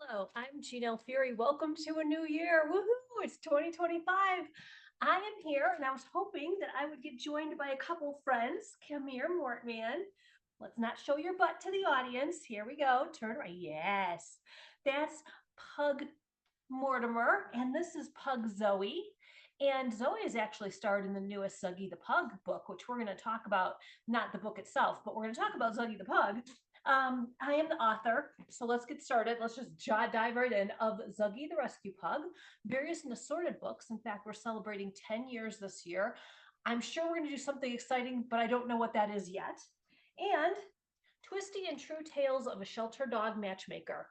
Hello, I'm Janelle Fury. Welcome to a new year. Woohoo! It's 2025. I am here and I was hoping that I would get joined by a couple friends. Come here, Mortman. Let's not show your butt to the audience. Here we go. Turn right. Yes. That's Pug Mortimer, and this is Pug Zoe. And Zoe is actually starred in the newest Zuggy the Pug book, which we're going to talk about, not the book itself, but we're going to talk about Zuggy the Pug. I am the author, so let's get started. Let's just dive right in of Zuggy the Rescue Pug, various and assorted books. In fact, we're celebrating 10 years this year. I'm sure we're going to do something exciting, but I don't know what that is yet. And Twisty and True Tales of a Shelter Dog Matchmaker,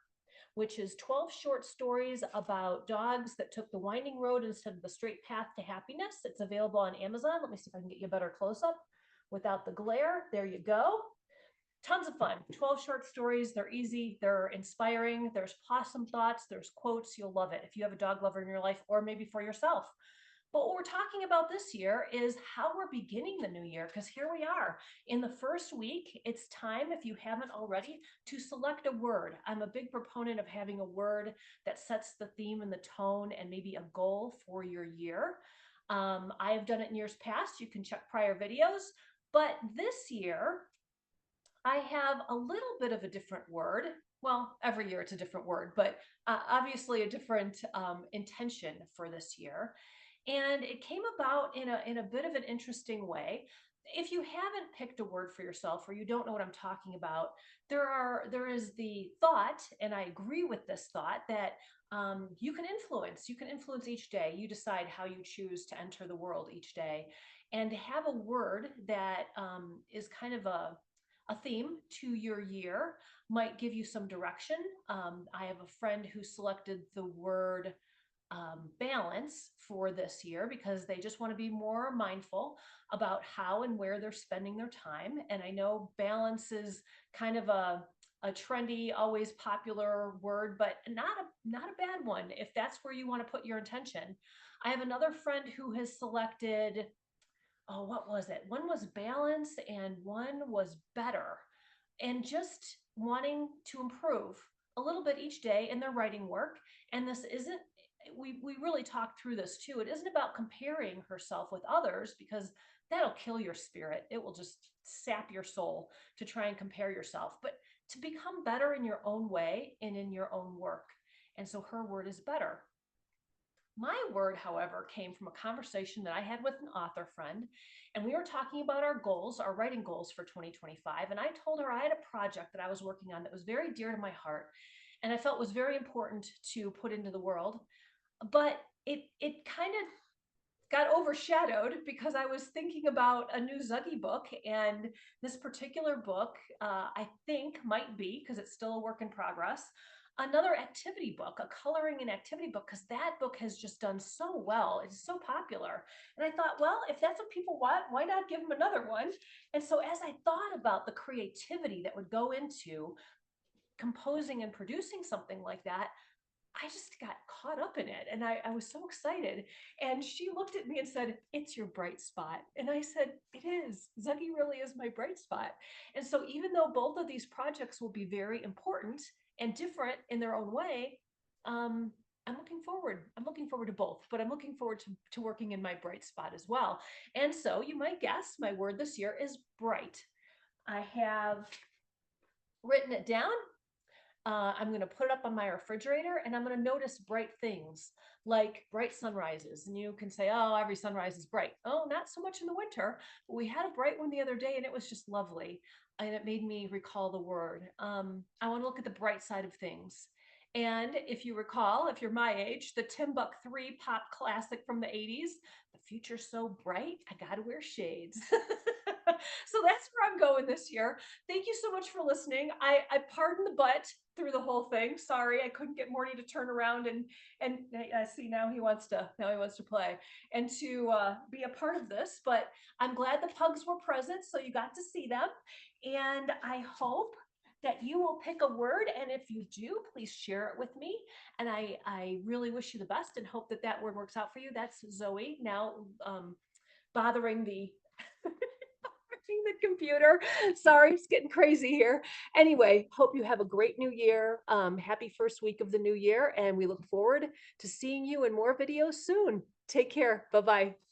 which is 12 short stories about dogs that took the winding road instead of the straight path to happiness. It's available on Amazon. Let me see if I can get you a better close up without the glare. There you go. Tons of fun. 12 short stories. They're easy. They're inspiring. There's possum thoughts. There's quotes. You'll love it if you have a dog lover in your life or maybe for yourself. But what we're talking about this year is how we're beginning the new year, because here we are in the first week. It's time, if you haven't already, to select a word. I'm a big proponent of having a word that sets the theme and the tone and maybe a goal for your year. I have done it in years past. You can check prior videos. But this year, I have a little bit of a different word. Well, every year it's a different word, but obviously a different intention for this year. And it came about in a bit of an interesting way. If you haven't picked a word for yourself or you don't know what I'm talking about, there is the thought, and I agree with this thought, that you can influence each day. You decide how you choose to enter the world each day, and to have a word that is kind of a theme to your year might give you some direction. I have a friend who selected the word balance for this year because they just want to be more mindful about how and where they're spending their time. And I know balance is kind of a trendy, always popular word, but not a bad one if that's where you want to put your intention. I have another friend who has selected, oh, what was it? One was balance and one was better. And just wanting to improve a little bit each day in their writing work. And this isn't, we really talked through this too. It isn't about comparing herself with others because that'll kill your spirit. It will just sap your soul to try and compare yourself, but to become better in your own way and in your own work. And so her word is better. My word, however, came from a conversation that I had with an author friend, and we were talking about our goals, our writing goals for 2025. And I told her I had a project that I was working on that was very dear to my heart, and I felt was very important to put into the world. But it kind of got overshadowed because I was thinking about a new Zuggy book, and this particular book, I think, might be, because it's still a work in progress, another activity book, a coloring and activity book, because that book has just done so well. It's so popular. And I thought, well, if that's what people want, why not give them another one? And so as I thought about the creativity that would go into composing and producing something like that, I just got caught up in it and I was so excited. And she looked at me and said, "It's your bright spot." And I said, "It is. Zuggy really is my bright spot." And so, even though both of these projects will be very important and different in their own way, I'm looking forward. I'm looking forward to both, but I'm looking forward to working in my bright spot as well. And so, you might guess my word this year is bright. I have written it down. I'm going to put it up on my refrigerator and I'm going to notice bright things like bright sunrises. And you can say, oh, every sunrise is bright. Oh, not so much in the winter. But we had a bright one the other day and it was just lovely. And it made me recall the word. I want to look at the bright side of things. And if you recall, if you're my age, the Timbuk 3 pop classic from the 80s, the future's so bright, I got to wear shades. So that's where I'm going this year. Thank you so much for listening. I pardon the butt through the whole thing. Sorry, I couldn't get Morty to turn around and I see now he wants to play and to be a part of this. But I'm glad the pugs were present, so you got to see them, and I hope that you will pick a word. And if you do, please share it with me. And I really wish you the best and hope that that word works out for you. That's Zoe now bothering the the computer. Sorry, it's getting crazy here. Anyway, hope you have a great new year. Happy first week of the new year, and we look forward to seeing you in more videos soon. Take care. Bye-bye.